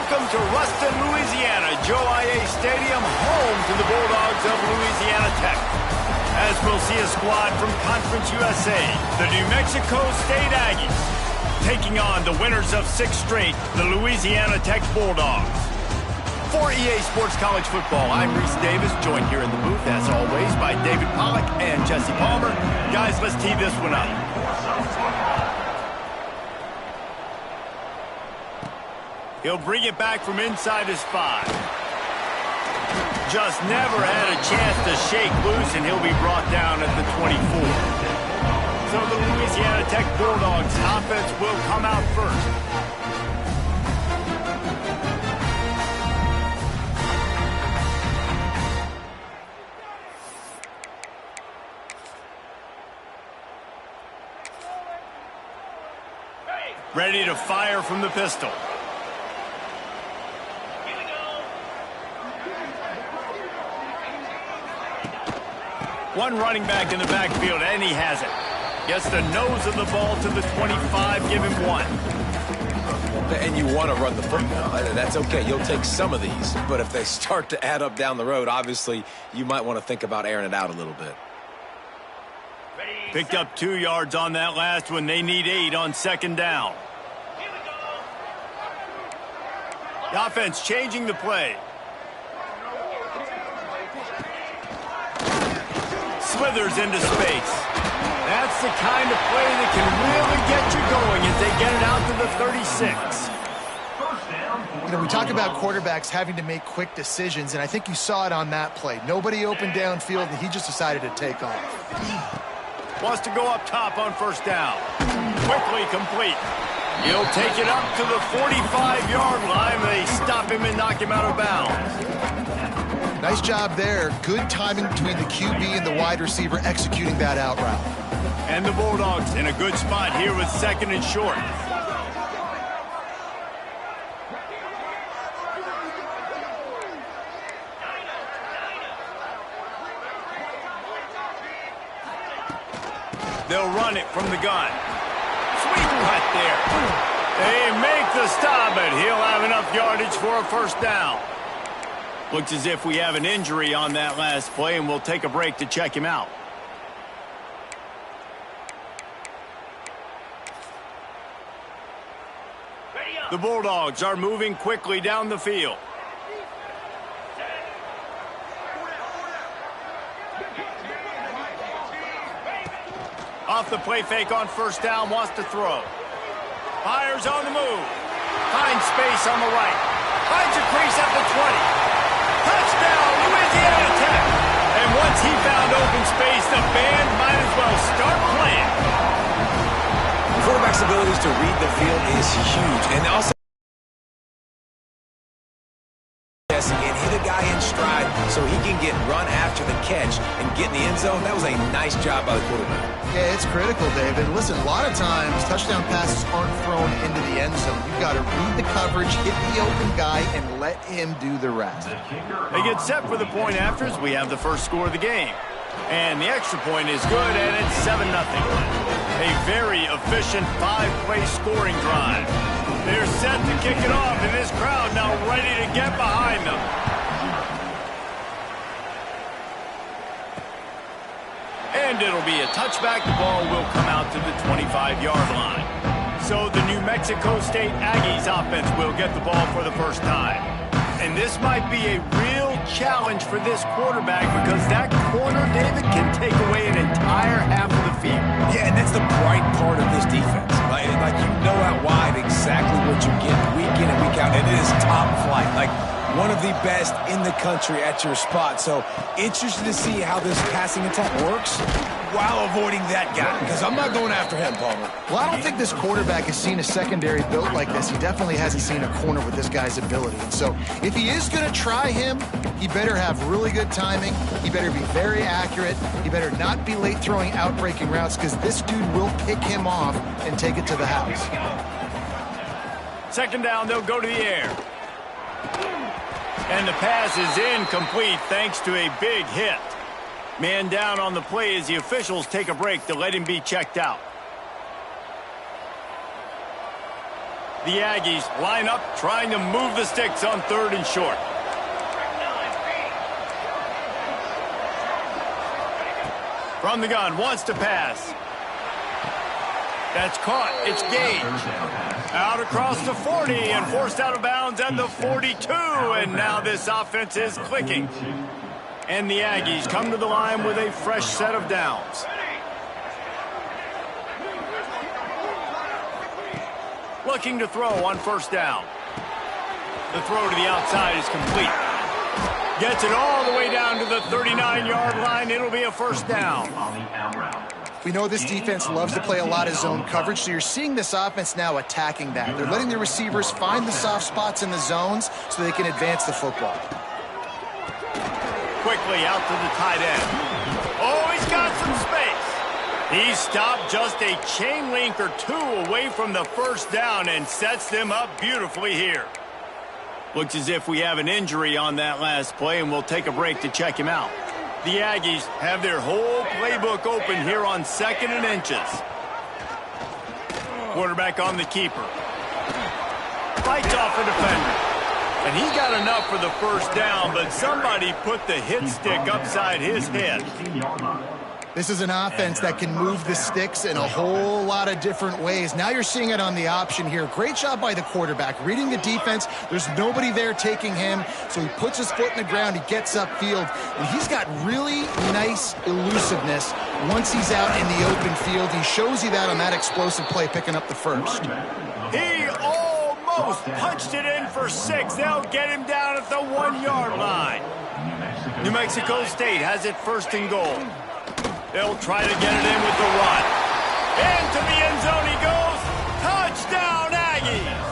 Welcome to Ruston, Louisiana, Joe IA Stadium, home to the Bulldogs of Louisiana Tech. As we'll see a squad from Conference USA, the New Mexico State Aggies, taking on the winners of 6 straight, the Louisiana Tech Bulldogs. For EA Sports College Football, I'm Reese Davis, joined here in the booth, as always, by David Pollack and Jesse Palmer. Guys, let's tee this one up. He'll bring it back from inside his 5. Just never had a chance to shake loose, and he'll be brought down at the 24. So the Louisiana Tech Bulldogs offense will come out first. Ready to fire from the pistol. One running back in the backfield, and he has it. Gets the nose of the ball to the 25, give him 1. And you want to run the football. That's okay. You'll take some of these. But if they start to add up down the road, obviously, you might want to think about airing it out a little bit. Picked up 2 yards on that last one. They need 8 on 2nd down. The offense changing the play. Slithers into space. That's the kind of play that can really get you going as they get it out to the 36. You know, we talk about quarterbacks having to make quick decisions, and I think you saw it on that play. Nobody opened downfield, and he just decided to take off. Wants to go up top on 1st down. Quickly complete. He'll take it up to the 45-yard line. They stop him and knock him out of bounds. Nice job there. Good timing between the QB and the wide receiver executing that out route. And the Bulldogs in a good spot here with 2nd and short. They'll run it from the gun. Sweet cut there. They make the stop, but he'll have enough yardage for a 1st down. Looks as if we have an injury on that last play, and we'll take a break to check him out. The Bulldogs are moving quickly down the field. Off the play fake on 1st down, wants to throw. Fires on the move. Finds space on the right. Finds a crease at the 20. Touchdown, Louisiana Tech. And once he found open space, the band might as well start playing. Quarterback's abilities to read the field is huge. And also, and hit a guy in stride so he can get run after the catch and get in the end zone. That was a nice job by the quarterback. Yeah, it's critical, David. Listen, a lot of times touchdown passes aren't thrown into the end zone. You've got to read the coverage, hit the open guy, and let him do the rest. They get set for the point afters. We have the first score of the game. And the extra point is good, and it's 7-0. A very efficient 5-play scoring drive. They're set to kick it off, and this crowd now ready to get behind them. And it'll be a touchback. The ball will come out to the 25-yard line. So the New Mexico State Aggies offense will get the ball for the 1st time. And this might be a real challenge for this quarterback because that corner, David, can take away an entire half of the field. Yeah, and that's the bright part of this defense. Like you know out wide exactly what you get week in and week out, and it is top flight. Like one of the best in the country at your spot. So interested to see how this passing attack works while avoiding that guy, because I'm not going after him, Palmer. Well, I don't think this quarterback has seen a secondary built like this. He definitely hasn't seen a corner with this guy's ability. And so if he is going to try him, he better have really good timing. He better be very accurate. He better not be late throwing out-breaking routes, because this dude will pick him off and take it to the house. 2nd down, they'll go to the air. And the pass is incomplete thanks to a big hit. Man down on the play as the officials take a break to let him be checked out. The Aggies line up trying to move the sticks on 3rd and short. From the gun, wants to pass. That's caught. It's Gage. Out across the 40 and forced out of bounds at the 42. And now this offense is clicking. And the Aggies come to the line with a fresh set of downs. Looking to throw on 1st down. The throw to the outside is complete. Gets it all the way down to the 39-yard line. It'll be a 1st down. We know this defense loves to play a lot of zone coverage, so you're seeing this offense now attacking that. They're letting the receivers find the soft spots in the zones so they can advance the football. Quickly out to the tight end. Oh, he's got some space. He stopped just a chain link or 2 away from the 1st down and sets them up beautifully here. Looks as if we have an injury on that last play, and we'll take a break to check him out. The Aggies have their whole playbook open here on 2nd and inches. Quarterback on the keeper. Fights off a defender. And he got enough for the 1st down, but somebody put the hit stick upside his head. This is an offense that can move the sticks in a whole lot of different ways. Now you're seeing it on the option here. Great job by the quarterback. Reading the defense, there's nobody there taking him, so he puts his foot in the ground, he gets upfield, and he's got really nice elusiveness once he's out in the open field. He shows you that on that explosive play, picking up the 1st. He almost punched it in for 6. They'll get him down at the 1-yard line. New Mexico State has it 1st and goal. They'll try to get it in with the run. Into the end zone he goes. Touchdown, Aggies!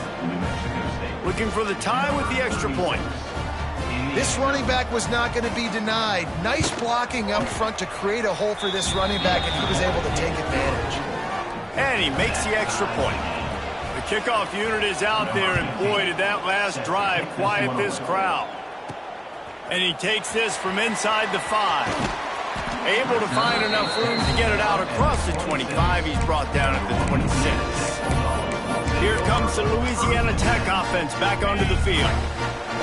Looking for the tie with the extra point. This running back was not going to be denied. Nice blocking up front to create a hole for this running back, and he was able to take advantage. And he makes the extra point. The kickoff unit is out there, and boy, did that last drive quiet this crowd. And he takes this from inside the 5. Able to find enough room to get it out across the 25. He's brought down at the 26. Here comes the Louisiana Tech offense back onto the field.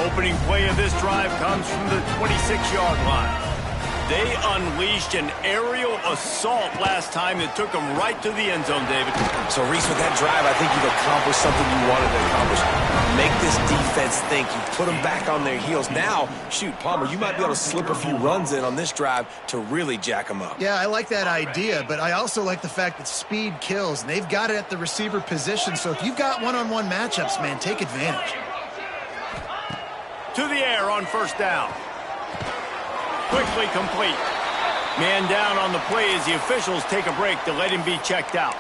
Opening play of this drive comes from the 26-yard line. They unleashed an aerial assault last time that took them right to the end zone, David. So, Reese, with that drive, I think you've accomplished something you wanted to accomplish. Make this defense think. You put them back on their heels. Now, shoot, Palmer, you might be able to slip a few runs in on this drive to really jack them up. Yeah, I like that idea, but I also like the fact that speed kills, and they've got it at the receiver position, so if you've got one-on-one matchups, man, take advantage. To the air on 1st down. Quickly complete. Man down on the play as the officials take a break to let him be checked out.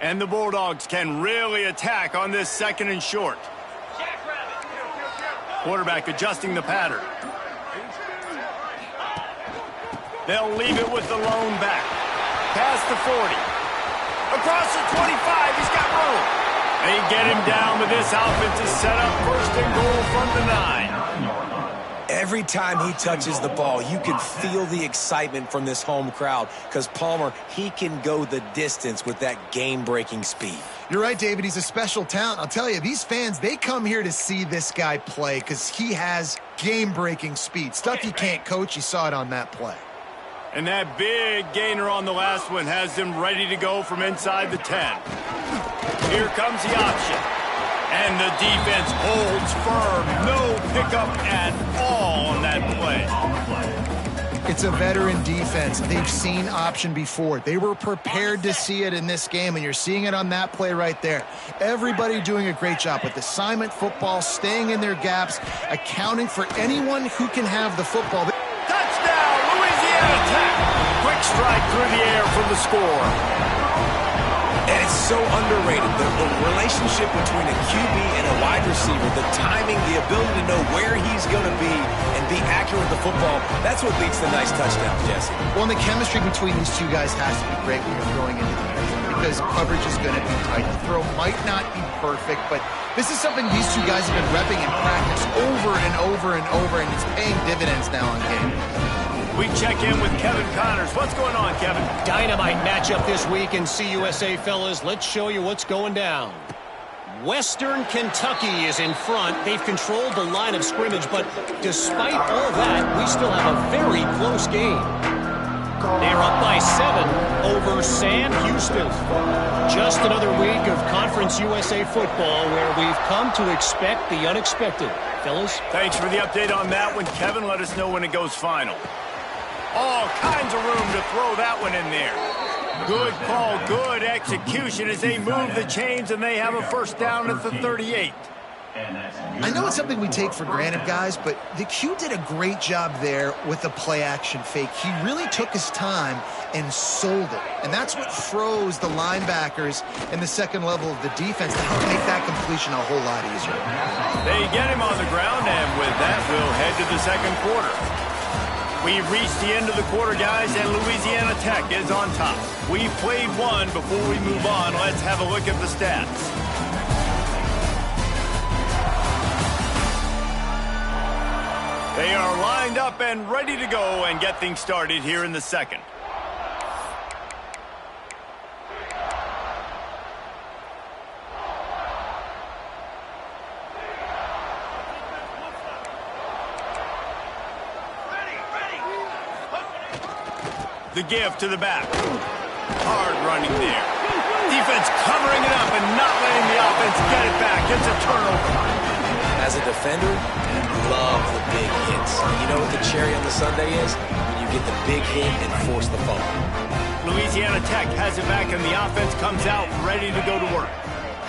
And the Bulldogs can really attack on this 2nd and short. Quarterback adjusting the pattern. They'll leave it with the lone back. Past the 40. Across the 25, he's got room. They get him down, but this offense is set up 1st and goal from the 9. Every time he touches the ball, you can feel the excitement from this home crowd because Palmer, he can go the distance with that game-breaking speed. You're right, David. He's a special talent. I'll tell you, these fans, they come here to see this guy play because he has game-breaking speed. Stuff you can't coach. You saw it on that play. And that big gainer on the last one has them ready to go from inside the 10. Here comes the option. And the defense holds firm. No pickup at all on that play. It's a veteran defense. They've seen option before. They were prepared to see it in this game, and you're seeing it on that play right there. Everybody doing a great job with assignment football, staying in their gaps, accounting for anyone who can have the football. Louisiana Tech. Quick strike through the air for the score. And it's so underrated. The relationship between a QB and a wide receiver, the timing, the ability to know where he's going to be and be accurate with the football, that's what leads to nice touchdowns, Jesse. Well, and the chemistry between these two guys has to be great when you're throwing into the end zone because coverage is going to be tight. The throw might not be perfect, but this is something these two guys have been repping in practice over and over and over, and it's paying dividends now on game. We check in with Kevin Connors. What's going on, Kevin? Dynamite matchup this week in CUSA, fellas. Let's show you what's going down. Western Kentucky is in front. They've controlled the line of scrimmage, but despite all that, we still have a very close game. They're up by 7 over Sam Houston. Just another week of Conference USA football where we've come to expect the unexpected. Fellas? Thanks for the update on that one, Kevin. Let us know when it goes final. All kinds of room to throw that one in there. Good call, good execution as they move the chains and they have a first down at the 38. I know it's something we take for granted, guys, but the Q did a great job there with the play-action fake. He really took his time and sold it. And that's what froze the linebackers in the second level of the defense to help make that completion a whole lot easier. They get him on the ground, and with that, we'll head to the second quarter. We've reached the end of the quarter, guys, and Louisiana Tech is on top. We've played one. Before we move on, let's have a look at the stats. They are lined up and ready to go and get things started here in the second. The give to the back. Hard running there. Defense covering it up and not letting the offense get it back. It's a turnover. As a defender, you love the big hits. You know what the cherry on the sundae is? When you get the big hit and force the fumble. Louisiana Tech has it back and the offense comes out ready to go to work.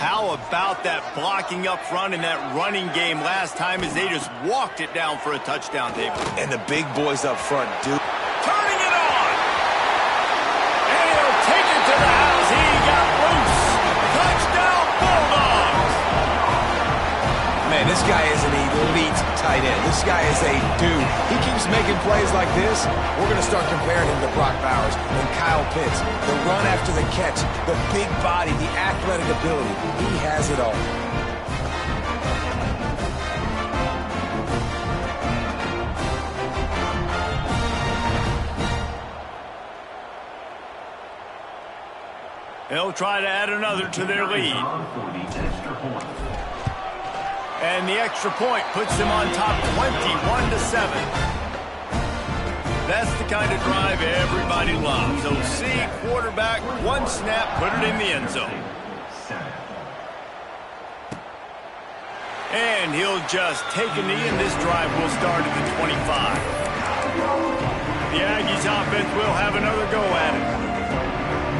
How about that blocking up front and that running game last time as they just walked it down for a touchdown, David? And the big boys up front do. Turning it on! And he'll take it to the house. He got loose. Touchdown Bulldogs! Man, this guy is an elite tight end. This guy is a dude. He keeps making plays like this. We're going to start comparing him to Brock Bowers and Kyle Pitts. The run after the catch, the big body, the athletic ability. He has it all. They'll try to add another to their lead. And the extra point puts them on top 21-7. That's the kind of drive everybody loves. So see, quarterback, one snap, put it in the end zone. And he'll just take a knee, and this drive will start at the 25. The Aggies offense will have another go at it.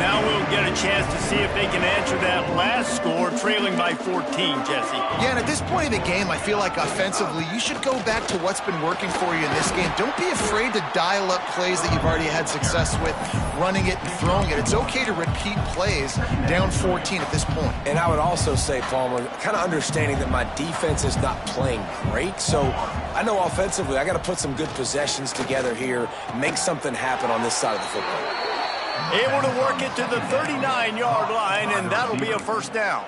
Now we'll get a chance to see if they can answer that last score, trailing by 14, Jesse. Yeah, and at this point in the game, I feel like offensively, you should go back to what's been working for you in this game. Don't be afraid to dial up plays that you've already had success with, running it and throwing it. It's okay to repeat plays down 14 at this point. And I would also say, Palmer, kind of understanding that my defense is not playing great, so I know offensively I got to put some good possessions together here, make something happen on this side of the football. Able to work it to the 39-yard line, and that'll be a first down.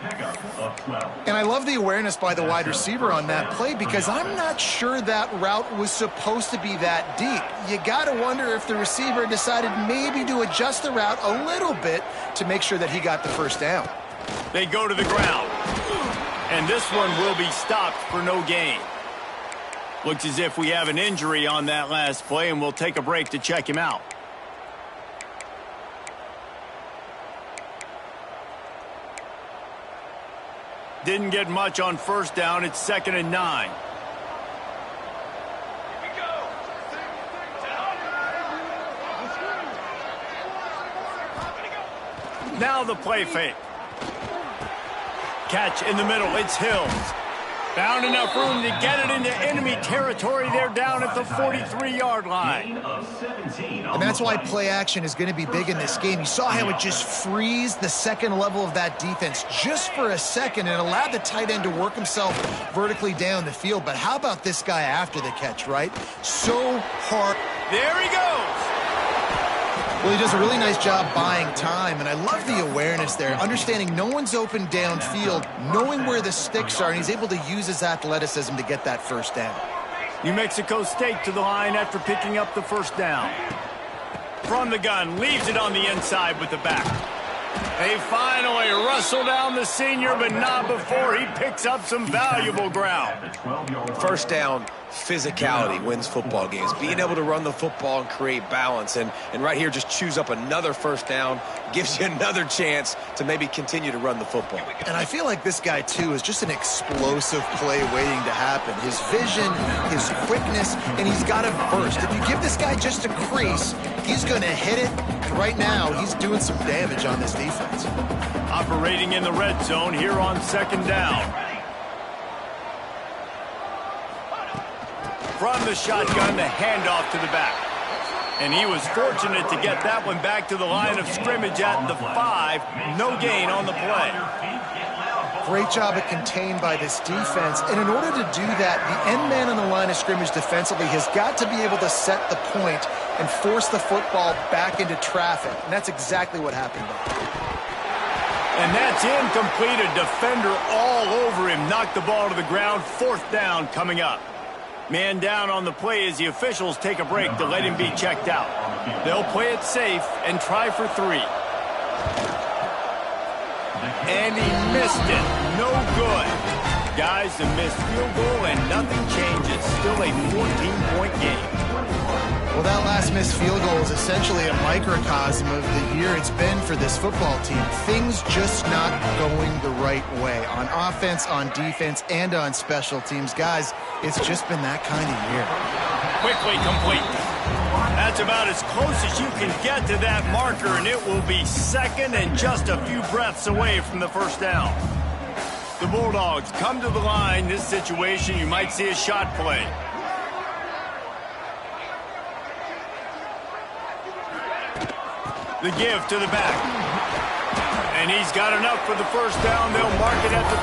And I love the awareness by the wide receiver on that play because I'm not sure that route was supposed to be that deep. You got to wonder if the receiver decided maybe to adjust the route a little bit to make sure that he got the first down. They go to the ground, and this one will be stopped for no gain. Looks as if we have an injury on that last play, and we'll take a break to check him out. Didn't get much on first down. It's 2nd and 9. Now the play fake. Catch in the middle. It's Hills. Found enough room to get it into enemy territory. They're down at the 43-yard line. And that's why play action is going to be big in this game. You saw how it just frees the second level of that defense just for a second and allowed the tight end to work himself vertically down the field. But how about this guy after the catch, right? So hard. There he goes. Well, he does a really nice job buying time, and I love the awareness there, understanding no one's open downfield, knowing where the sticks are, and he's able to use his athleticism to get that first down. New Mexico State to the line after picking up the first down. From the gun, leaves it on the inside with the back. They finally wrestle down the senior, but not before he picks up some valuable ground. First down, physicality wins football games. Being able to run the football and create balance. And right here, just choose up another first down, gives you another chance to maybe continue to run the football. And I feel like this guy, too, is just an explosive play waiting to happen. His vision, his quickness, and he's got a burst. If you give this guy just a crease, he's going to hit it. And right now, he's doing some damage on this defense. Operating in the red zone here on second down. From the shotgun, the handoff to the back. And he was fortunate to get that one back to the line of scrimmage at the 5. No gain on the play. Great job at contained by this defense. And in order to do that, the end man on the line of scrimmage defensively has got to be able to set the point and force the football back into traffic. And that's exactly what happened there. And that's incomplete. A defender all over him. Knocked the ball to the ground. Fourth down coming up. Man down on the play as the officials take a break to let him be checked out. They'll play it safe and try for 3. And he missed it. No good. Guys, a missed field goal and nothing changes. Still a 14-point game. Well, that last missed field goal is essentially a microcosm of the year it's been for this football team. Things just not going the right way on offense, on defense, and on special teams. Guys, it's just been that kind of year. Quickly complete. That's about as close as you can get to that marker, and it will be second and just a few breaths away from the first down. The Bulldogs come to the line. This situation, you might see a shot play. The give to the back. And he's got enough for the first down. They'll mark it at the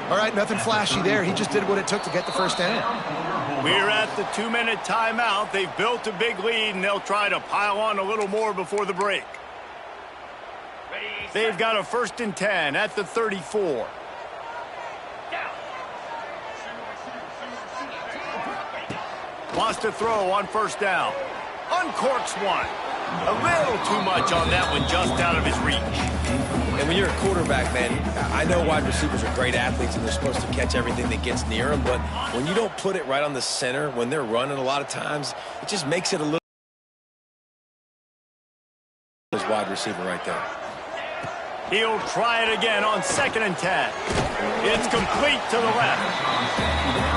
34. All right, nothing flashy there. He just did what it took to get the first down. We're at the 2-minute timeout. They've built a big lead, and they'll try to pile on a little more before the break. They've got a 1st and 10 at the 34. Wants to throw on first down. Uncorks one. A little too much on that one, just out of his reach. And when you're a quarterback, man, I know wide receivers are great athletes and they're supposed to catch everything that gets near them, but when you don't put it right on the center, when they're running a lot of times, it just makes it a little... His wide receiver right there. He'll try it again on 2nd and 10. It's complete to the left.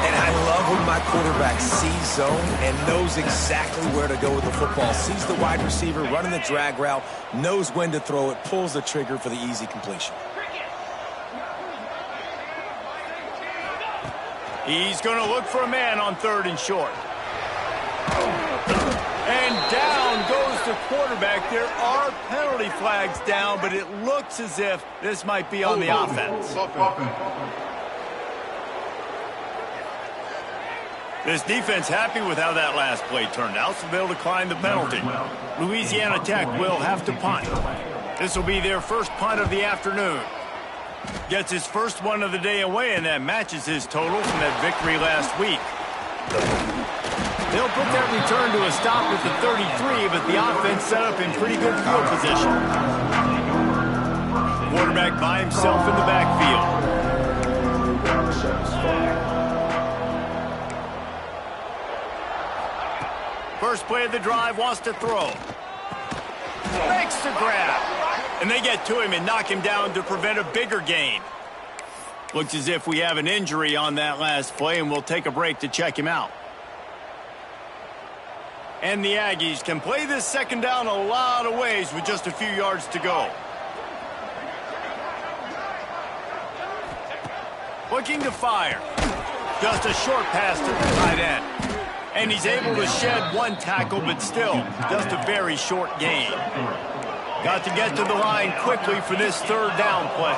And I love when my quarterback sees zone and knows exactly where to go with the football. Sees the wide receiver running the drag route, knows when to throw it, pulls the trigger for the easy completion. He's going to look for a man on 3rd and short. And down goes the quarterback. There are penalty flags down, but it looks as if this might be on the offense. This defense happy with how that last play turned out, so they'll decline the penalty. Louisiana Tech will have to punt. This will be their first punt of the afternoon. Gets his first one of the day away, and that matches his total from that victory last week. They'll put that return to a stop at the 33, but the offense set up in pretty good field position. Quarterback by himself in the backfield. First play of the drive, wants to throw. Makes the grab. And they get to him and knock him down to prevent a bigger gain. Looks as if we have an injury on that last play, and we'll take a break to check him out. And the Aggies can play this second down a lot of ways with just a few yards to go. Looking to fire. Just a short pass to the tight end. And he's able to shed one tackle, but still, just a very short gain. Got to get to the line quickly for this third down play.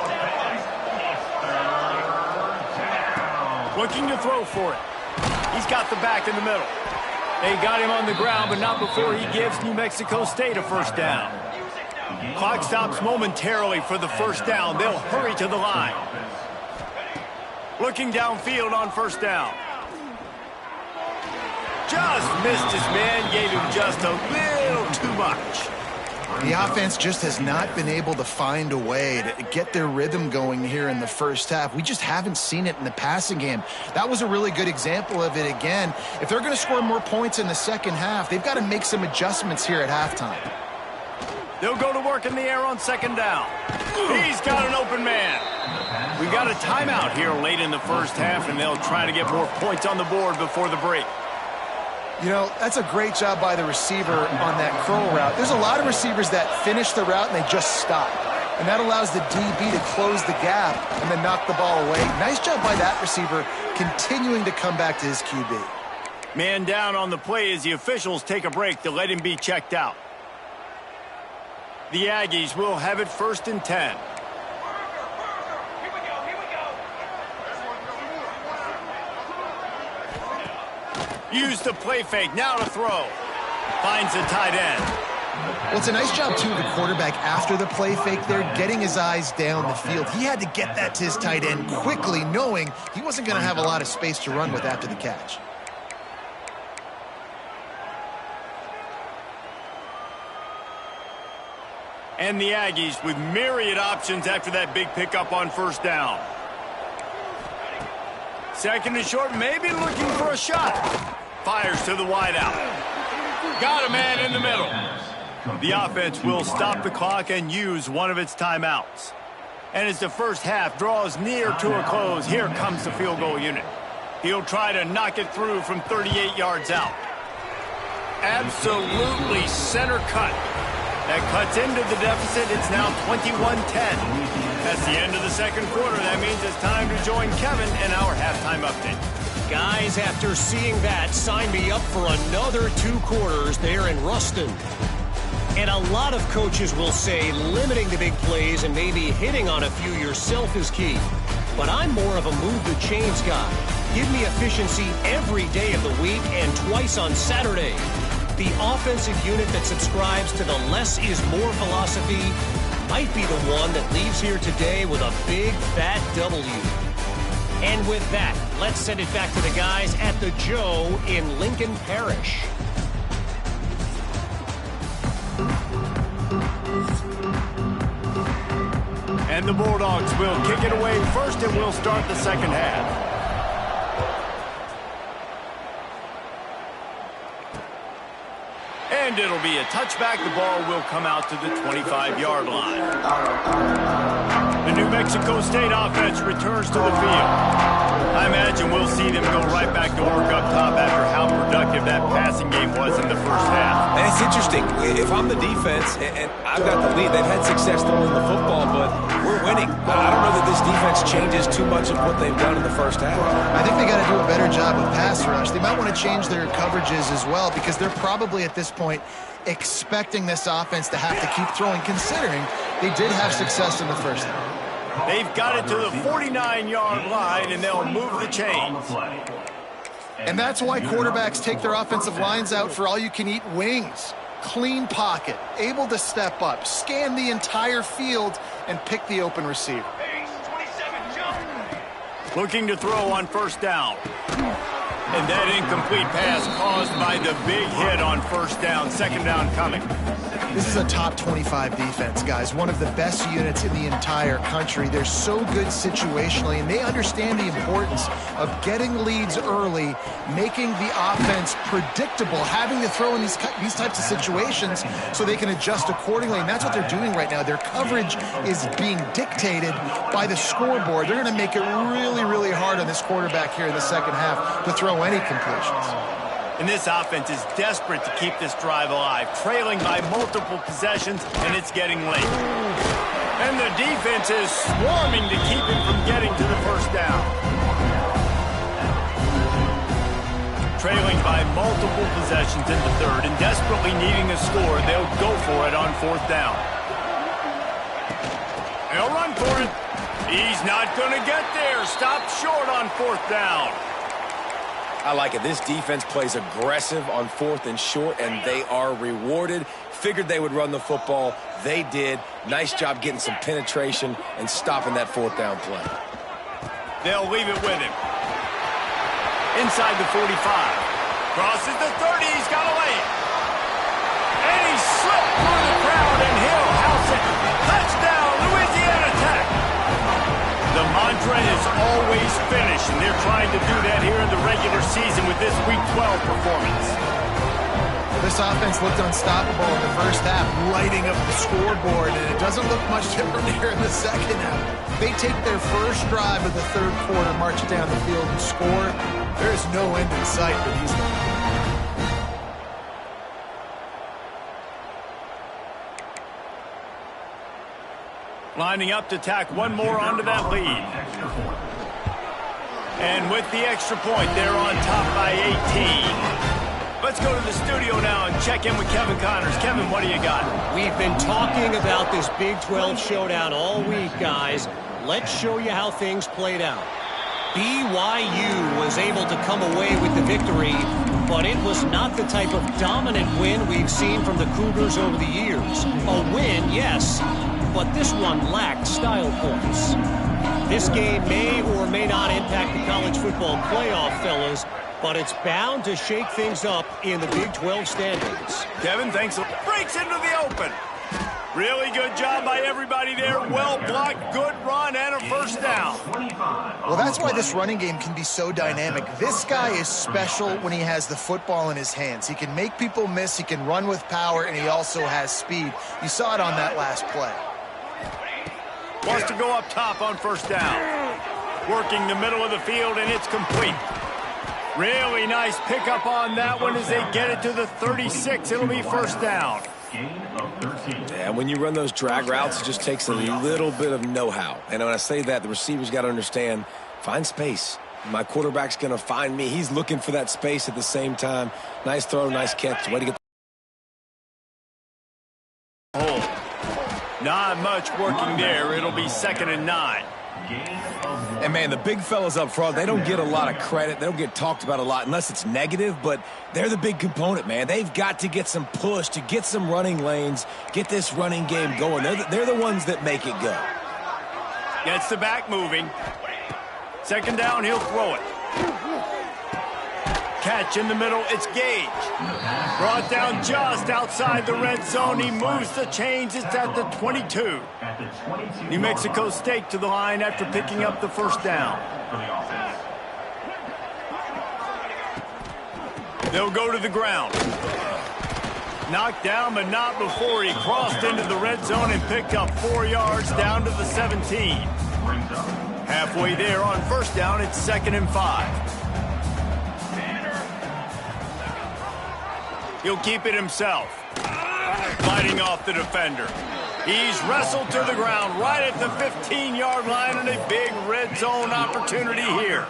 Looking to throw for it. He's got the back in the middle. They got him on the ground, but not before he gives New Mexico State a first down. Clock stops momentarily for the first down. They'll hurry to the line. Looking downfield on first down. Just missed his man, gave him just a little too much. The offense just has not been able to find a way to get their rhythm going here in the first half. We just haven't seen it in the passing game. That was a really good example of it again. If they're going to score more points in the second half, they've got to make some adjustments here at halftime. They'll go to work in the air on second down. He's got an open man. We've got a timeout here late in the first half, and they'll try to get more points on the board before the break. You know, that's a great job by the receiver on that curl route. There's a lot of receivers that finish the route and they just stop. And that allows the DB to close the gap and then knock the ball away. Nice job by that receiver continuing to come back to his QB. Man down on the play as the officials take a break to let him be checked out. The Aggies will have it 1st and 10. Use the play fake, now to throw. Finds the tight end. Well, it's a nice job, too, of the quarterback after the play fake there, getting his eyes down the field. He had to get that to his tight end quickly, knowing he wasn't going to have a lot of space to run with after the catch. And the Aggies with myriad options after that big pickup on first down. Second and short, maybe looking for a shot. Fires to the wideout. Got a man in the middle. The offense will stop the clock and use one of its timeouts. And as the first half draws near to a close, here comes the field goal unit. He'll try to knock it through from 38 yards out. Absolutely center cut. That cuts into the deficit. It's now 21-10. That's the end of the second quarter. That means it's time to join Kevin in our halftime update. Guys, after seeing that, sign me up for another 2 quarters there in Ruston. And a lot of coaches will say limiting the big plays and maybe hitting on a few yourself is key. But I'm more of a move the chains guy. Give me efficiency every day of the week and twice on Saturday. The offensive unit that subscribes to the less is more philosophy might be the one that leaves here today with a big fat W. And with that, let's send it back to the guys at the Joe in Lincoln Parish. And the Bulldogs will kick it away first, and we'll start the second half. And it'll be a touchback. The ball will come out to the 25-yard line. The New Mexico State offense returns to the field. I imagine we'll see them go right back to work up top after how productive that passing game was in the first half. And it's interesting. If I'm the defense and I've got the lead, they've had success throwing the football, but we're winning. I don't know that this defense changes too much of what they've done in the first half. I think they got to do a better job of pass rush. They might want to change their coverages as well, because they're probably at this point expecting this offense to have to keep throwing, considering they did have success in the first half. They've got it to the 49-yard line, and they'll move the chains. And that's why quarterbacks take their offensive lines out for all-you-can-eat wings. Clean pocket, able to step up, scan the entire field, and pick the open receiver. Looking to throw on first down. And that incomplete pass caused by the big hit on first down. Second down coming. This is a top 25 defense, guys. One of the best units in the entire country. They're so good situationally, and they understand the importance of getting leads early, making the offense predictable, having to throw in these types of situations so they can adjust accordingly, and that's what they're doing right now. Their coverage is being dictated by the scoreboard. They're going to make it really, really hard on this quarterback here in the second half to throw any completions. And this offense is desperate to keep this drive alive, trailing by multiple possessions, and it's getting late. And the defense is swarming to keep him from getting to the first down. trailing by multiple possessions in the third and desperately needing a score, they'll go for it on fourth down. They'll run for it. He's not going to get there. Stop short on fourth down. I like it. This defense plays aggressive on fourth and short, and they are rewarded. Figured they would run the football. They did. Nice job getting some penetration and stopping that fourth down play. They'll leave it with him. Inside the 45. Crosses the 30. He's got to lay it. And he slipped through the crowd, and he'll house it. Touchdown, Louisiana Tech. The mantra is always finish, and they're trying to do that here in the regular season with this Week 12 performance. This offense looked unstoppable in the first half, lighting up the scoreboard, and it doesn't look much different here in the second half. They take their first drive of the third quarter, march down the field, and score. There is no end in sight for these guys. Lining up to tack one more onto that lead. And with the extra point, they're on top by 18. Let's go to the studio now and check in with Kevin Connors. Kevin, what do you got? We've been talking about this Big 12 showdown all week, guys. Let's show you how things played out. BYU was able to come away with the victory, but it was not the type of dominant win we've seen from the Cougars over the years. A win, yes, but this one lacked style points. This game may or may not impact the college football playoff, fellas, but it's bound to shake things up in the Big 12 standings. Kevin, thanks. Breaks into the open. Really good job by everybody there. Well blocked, good run, and a first down. Well, that's why this running game can be so dynamic. This guy is special when he has the football in his hands. He can make people miss, he can run with power, and he also has speed. You saw it on that last play. Wants to go up top on first down. Working the middle of the field, and it's complete. Really nice pickup on that one as they get it to the 36. It'll be first down. Yeah, when you run those drag routes, it just takes a little bit of know-how. And when I say that, the receiver's got to understand, find space. My quarterback's going to find me. He's looking for that space at the same time. Nice throw, nice catch. Way to get. Not much working there. It'll be 2nd and 9. And, man, the big fellas up front, they don't get a lot of credit. They don't get talked about a lot unless it's negative, but they're the big component, man. They've got to get some push, to get some running lanes, get this running game going. They're the ones that make it go. Gets the back moving. 2nd down, he'll throw it. Catch in the middle, it's Gage. Brought down just outside the red zone. He moves the chains. It's at the 22. New Mexico State to the line after picking up the first down. They'll go to the ground. Knocked down, but not before he crossed into the red zone and picked up 4 yards down to the 17. Halfway there on first down, it's 2nd and 5. He'll keep it himself. Fighting off the defender. He's wrestled to the ground right at the 15-yard line, and a big red zone opportunity here.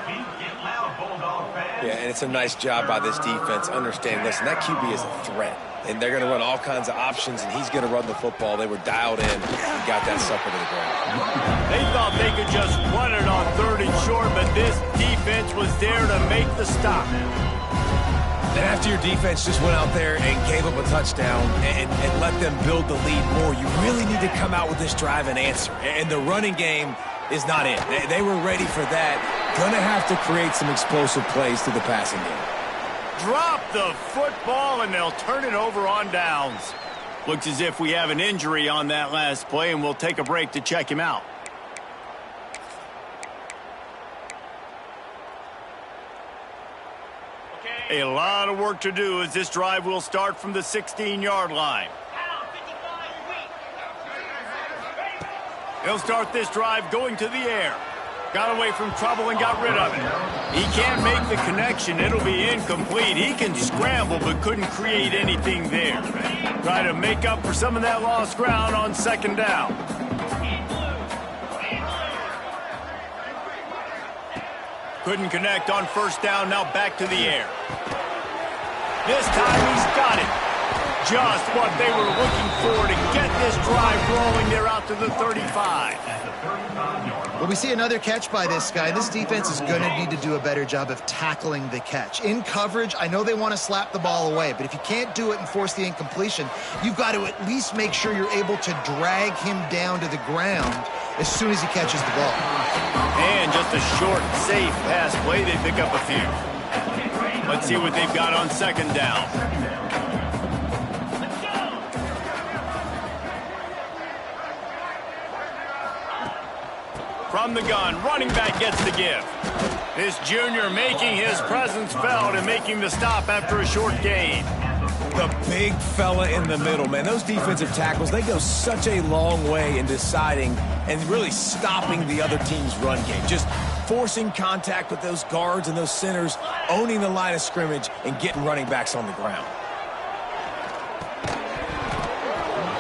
Yeah, and it's a nice job by this defense understanding, listen, that QB is a threat. And they're going to run all kinds of options, and he's going to run the football. They were dialed in and got that sucker to the ground. They thought they could just run it on 3rd and short, but this defense was there to make the stop. And after your defense just went out there and gave up a touchdown and let them build the lead more, you really need to come out with this drive and answer. And the running game is not it. They were ready for that. Going to have to create some explosive plays through the passing game. Drop the football, and they'll turn it over on downs. Looks as if we have an injury on that last play, and we'll take a break to check him out. A lot of work to do as this drive will start from the 16-yard line. He'll start this drive going to the air. Got away from trouble and got rid of it. He can't make the connection. It'll be incomplete. He can scramble but couldn't create anything there. Try to make up for some of that lost ground on 2nd down. Couldn't connect on first down. Now back to the air. This time he's got it. Just what they were looking for to get this drive rolling. They're out to the 35. Well, we see another catch by this guy. This defense is going to need to do a better job of tackling the catch. In coverage, I know they want to slap the ball away, but if you can't do it and force the incompletion, you've got to at least make sure you're able to drag him down to the ground as soon as he catches the ball. And just a short, safe pass play. They pick up a few. Let's see what they've got on second down. From the gun, running back gets the give. This junior making his presence felt and making the stop after a short gain. The big fella in the middle, man. Those defensive tackles, they go such a long way in deciding and really stopping the other team's run game. Just forcing contact with those guards and those centers, owning the line of scrimmage, and getting running backs on the ground.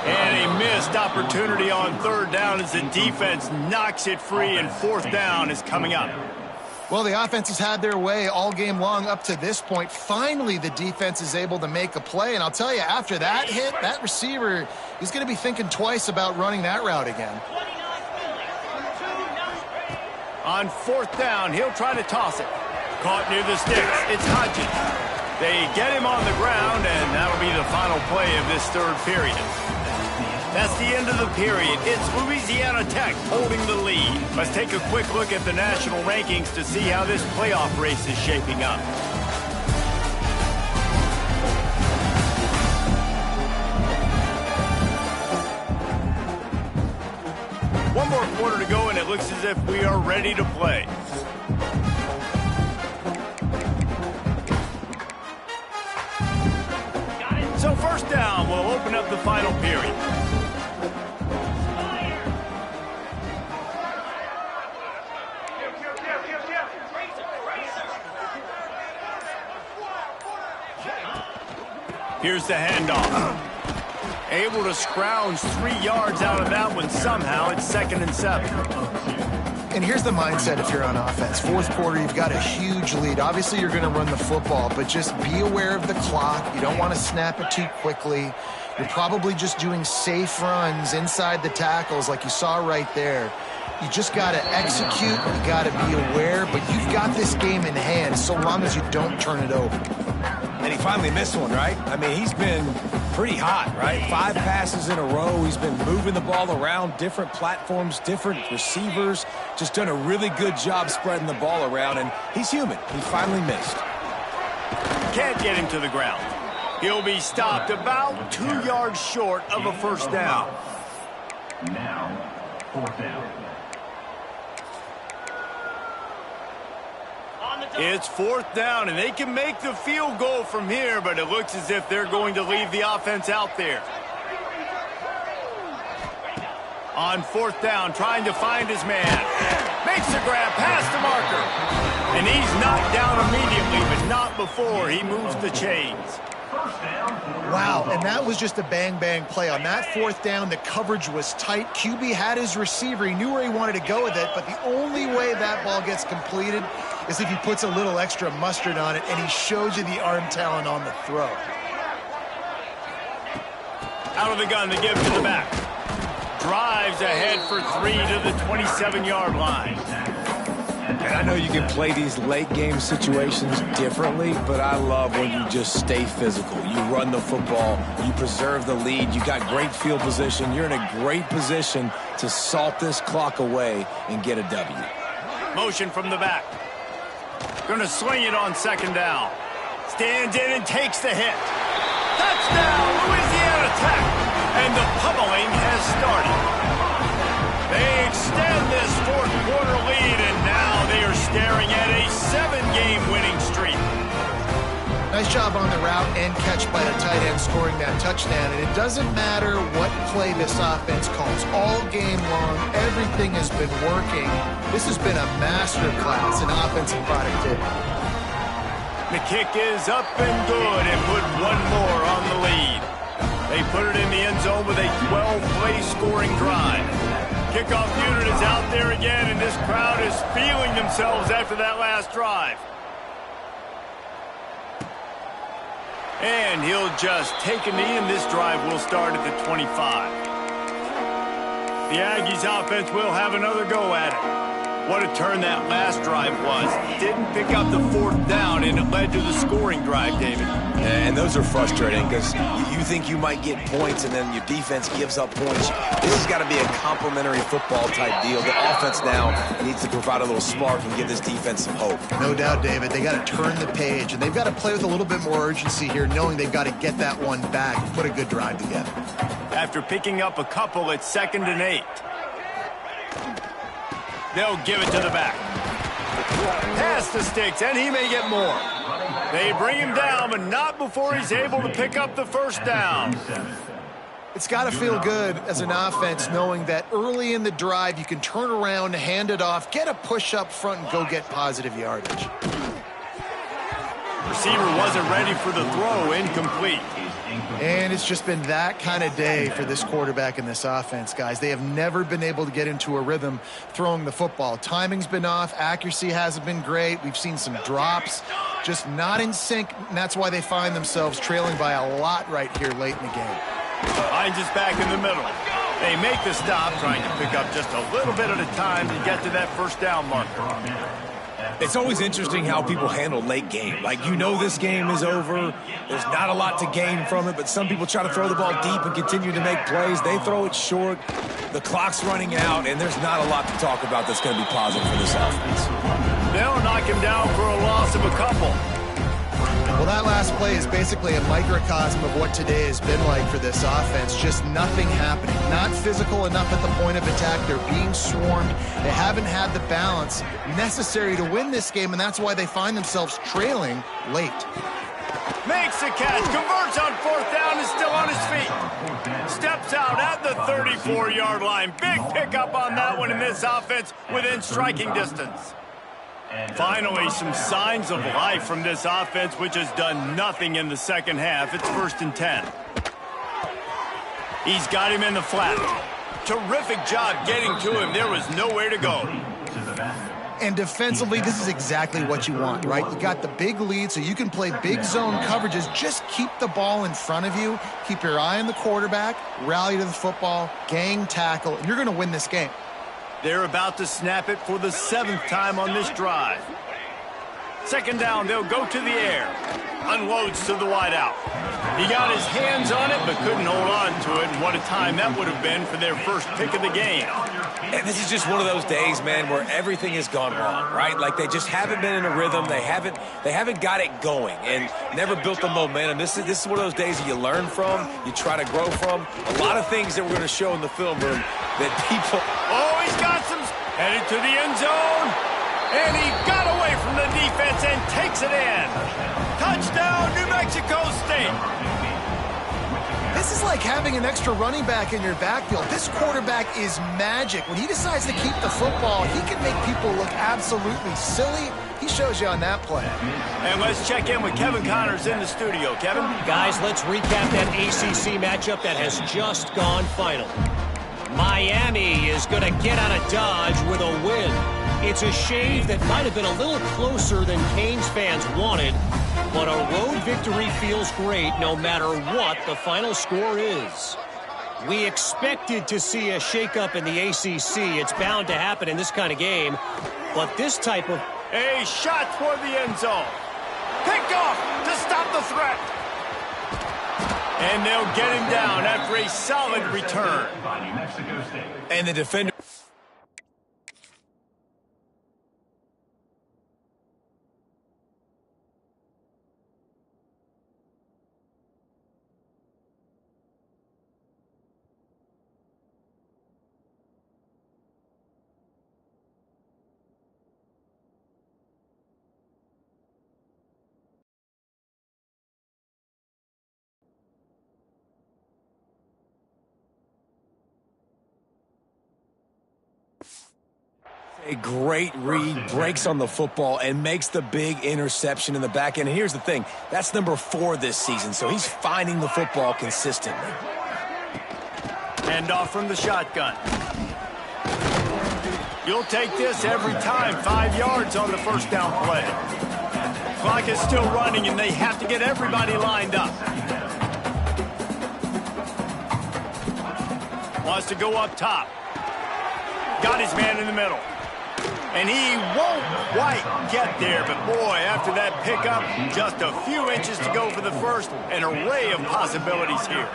And a missed opportunity on third down as the defense knocks it free, and fourth down is coming up. Well, the offense has had their way all game long up to this point. Finally, the defense is able to make a play. And I'll tell you, after that hit, that receiver is going to be thinking twice about running that route again. On fourth down, he'll try to toss it. Caught near the sticks. It's Hodges. They get him on the ground, and that'll be the final play of this third period. That's the end of the period. It's Louisiana Tech holding the lead. Let's take a quick look at the national rankings to see how this playoff race is shaping up. One more quarter to go, and it looks as if we are ready to play. So first down will open up the final period. Here's the handoff. Able to scrounge 3 yards out of that one somehow. It's 2nd and 7. And here's the mindset if you're on offense. Fourth quarter, you've got a huge lead. Obviously, you're going to run the football, but just be aware of the clock. You don't want to snap it too quickly. You're probably just doing safe runs inside the tackles like you saw right there. You just got to execute. You got to be aware, but you've got this game in hand so long as you don't turn it over. And he finally missed one, right? I mean, he's been pretty hot, right? 5 passes in a row. He's been moving the ball around, different platforms, different receivers. Just done a really good job spreading the ball around, and he's human. He finally missed. Can't get him to the ground. He'll be stopped about 2 yards short of a first down. Now, fourth down. It's fourth down, and they can make the field goal from here, but it looks as if they're going to leave the offense out there. On fourth down, trying to find his man. Makes the grab past the marker. And he's knocked down immediately, but not before he moves the chains. Wow, and that was just a bang-bang play. On that fourth down, the coverage was tight. QB had his receiver. He knew where he wanted to go with it, but the only way that ball gets completed is if he puts a little extra mustard on it, and he shows you the arm talent on the throw. Out of the gun, the give to the back. Drives ahead for 3 to the 27-yard line. And I know you can play these late game situations differently, but I love when you just stay physical. You run the football, you preserve the lead, you got great field position, you're in a great position to salt this clock away and get a W. Motion from the back. Going to swing it on second down. Stands in and takes the hit. Touchdown, Louisiana Tech. And the pummeling has started. They extend this fourth quarter lead, and now they are staring at a 7-game winning streak. Nice job on the route and catch by the tight end scoring that touchdown. And it doesn't matter what play this offense calls. All game long, everything has been working. This has been a master class in offensive productivity. The kick is up and good and put one more on the lead. They put it in the end zone with a 12-play scoring drive. Kickoff unit is out there again, and this crowd is feeling themselves after that last drive. And he'll just take a knee, and this drive will start at the 25. The Aggies offense will have another go at it. What a turn that last drive was. Didn't pick up the 4th down, and it led to the scoring drive, David. And those are frustrating because you think you might get points, and then your defense gives up points. This has got to be a complementary football type deal. The offense now needs to provide a little spark and give this defense some hope. No doubt, David. They got to turn the page, and they've got to play with a little bit more urgency here, knowing they've got to get that one back and put a good drive together. After picking up a couple, it's 2nd and 8. They'll give it to the back. Pass the sticks, and he may get more. They bring him down, but not before he's able to pick up the 1st down. It's got to feel good as an offense knowing that early in the drive you can turn around, hand it off, get a push up front, and go get positive yardage. Receiver wasn't ready for the throw, incomplete. And it's just been that kind of day for this quarterback and this offense, guys. They have never been able to get into a rhythm throwing the football. Timing's been off. Accuracy hasn't been great. We've seen some drops, just not in sync, and that's why they find themselves trailing by a lot right here late in the game. Hines is back in the middle. They make the stop, trying to pick up just a little bit at a time to get to that 1st down marker. It's always interesting how people handle late game. Like, you know this game is over. There's not a lot to gain from it, but some people try to throw the ball deep and continue to make plays. They throw it short. The clock's running out, and there's not a lot to talk about that's going to be positive for this offense. They'll knock him down for a loss of a couple. Well, that last play is basically a microcosm of what today has been like for this offense. Just nothing happening. Not physical enough at the point of attack. They're being swarmed. They haven't had the balance necessary to win this game, and that's why they find themselves trailing late. Makes the catch, converts on 4th down, is still on his feet. Steps out at the 34-yard line. Big pickup on that one in this offense within striking distance. Finally, some signs of life from this offense, which has done nothing in the 2nd half. It's 1st and 10. He's got him in the flat. Terrific job getting to him. There was nowhere to go. And defensively, this is exactly what you want, right? You got the big lead, so you can play big zone coverages. Just keep the ball in front of you. Keep your eye on the quarterback. Rally to the football. Gang tackle. And you're going to win this game. They're about to snap it for the 7th time on this drive. 2nd down, they'll go to the air. Unloads to the wideout. He got his hands on it, but couldn't hold on to it. And what a time that would have been for their first pick of the game. And this is just one of those days, man, where everything has gone wrong, right? Like, they just haven't been in a rhythm. They haven't got it going and never built the momentum. This is one of those days that you learn from, you try to grow from. A lot of things that we're going to show in the film room that people... Oh, he's got some... Headed to the end zone. And he got away from the defense and takes it in. Touchdown, New Mexico State. This is like having an extra running back in your backfield. This quarterback is magic. When he decides to keep the football, he can make people look absolutely silly. He shows you on that play. And let's check in with Kevin Connors in the studio. Kevin? Guys, let's recap that ACC matchup that has just gone final. Miami is going to get out of Dodge with a win. It's a shave that might have been a little closer than Canes fans wanted, but a road victory feels great no matter what the final score is. We expected to see a shakeup in the ACC. It's bound to happen in this kind of game, but this type of... A shot toward the end zone. Picked off to stop the threat. And they'll get him down after a solid return. And the defender... A great read, breaks on the football, and makes the big interception in the back end. And here's the thing, that's number 4 this season, so he's finding the football consistently. Hand off from the shotgun. You'll take this every time. 5 yards on the first down play. Clock is still running, and they have to get everybody lined up. Wants to go up top. Got his man in the middle. And he won't quite get there, but boy, after that pickup, just a few inches to go for the first. An array of possibilities here.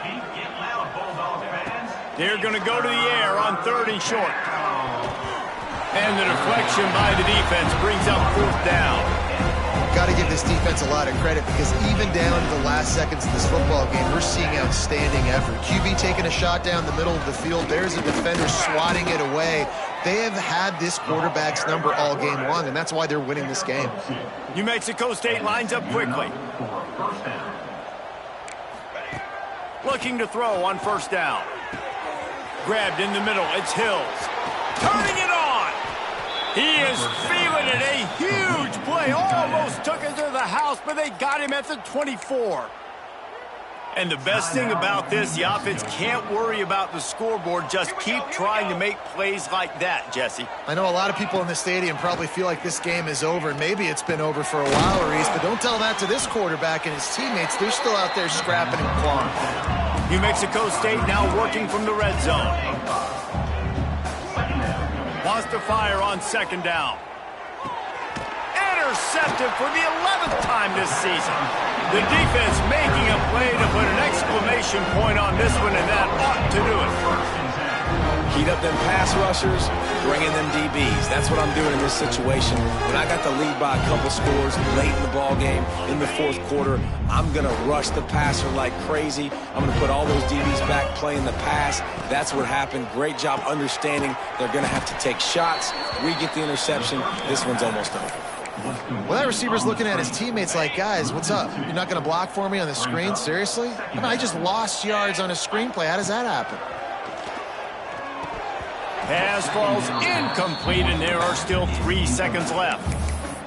They're going to go to the air on 3rd and short. And the deflection by the defense brings up 4th down. Got to give this defense a lot of credit because even down to the last seconds of this football game, we're seeing outstanding effort. QB taking a shot down the middle of the field. There's a defender swatting it away. They have had this quarterback's number all game long, and that's why they're winning this game. New Mexico State lines up quickly. Looking to throw on 1st down. Grabbed in the middle. It's Hills. Turning it on. He is feeling it. A huge play. Almost took it to the house, but they got him at the 24. And the best thing about this, the offense can't worry about the scoreboard. Just keep trying to make plays like that, Jesse. I know a lot of people in the stadium probably feel like this game is over, and maybe it's been over for a while, Reese, but don't tell that to this quarterback and his teammates. They're still out there scrapping and clawing. New Mexico State now working from the red zone. Wants to fire on 2nd down. Intercepted for the 11th time this season. The defense making a play to put an exclamation point on this one, and that ought to do it. Heat up them pass rushers, bring in them DBs. That's what I'm doing in this situation. When I got the lead by a couple scores late in the ball game, in the 4th quarter, I'm going to rush the passer like crazy. I'm going to put all those DBs back playing the pass. That's what happened. Great job understanding they're going to have to take shots. We get the interception. This one's almost over. Well, that receiver's looking at his teammates like, guys, what's up? You're not going to block for me on the screen? Seriously? I mean, I just lost yards on a screenplay. How does that happen? Pass falls incomplete, and there are still 3 seconds left.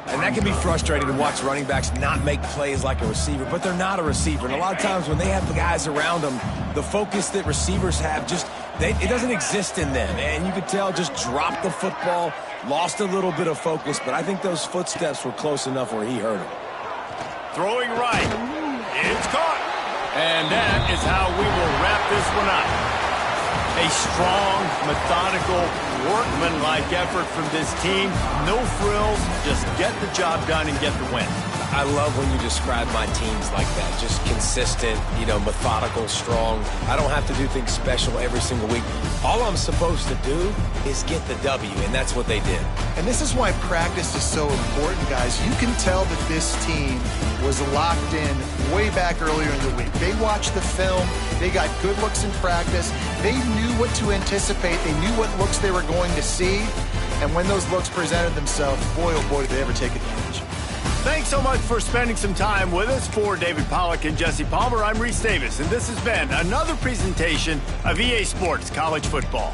And that can be frustrating to watch running backs not make plays like a receiver, but they're not a receiver. And a lot of times when they have the guys around them, the focus that receivers have it doesn't exist in them. And you could tell just dropped the football, lost a little bit of focus, but I think those footsteps were close enough where he hurt him. Throwing right. It's caught. And that is how we will wrap this one up. A strong, methodical, workman-like effort from this team. No frills, just get the job done and get the win. I love when you describe my teams like that. Just consistent, methodical, strong. I don't have to do things special every single week. All I'm supposed to do is get the W, and that's what they did. And this is why practice is so important, guys. You can tell that this team was locked in way back earlier in the week. They watched the film. They got good looks in practice. They knew what to anticipate. They knew what looks they were going to see. And when those looks presented themselves, boy, oh boy, did they ever take advantage. Thanks so much for spending some time with us. For David Pollack and Jesse Palmer, I'm Reese Davis, and this has been another presentation of EA Sports College Football.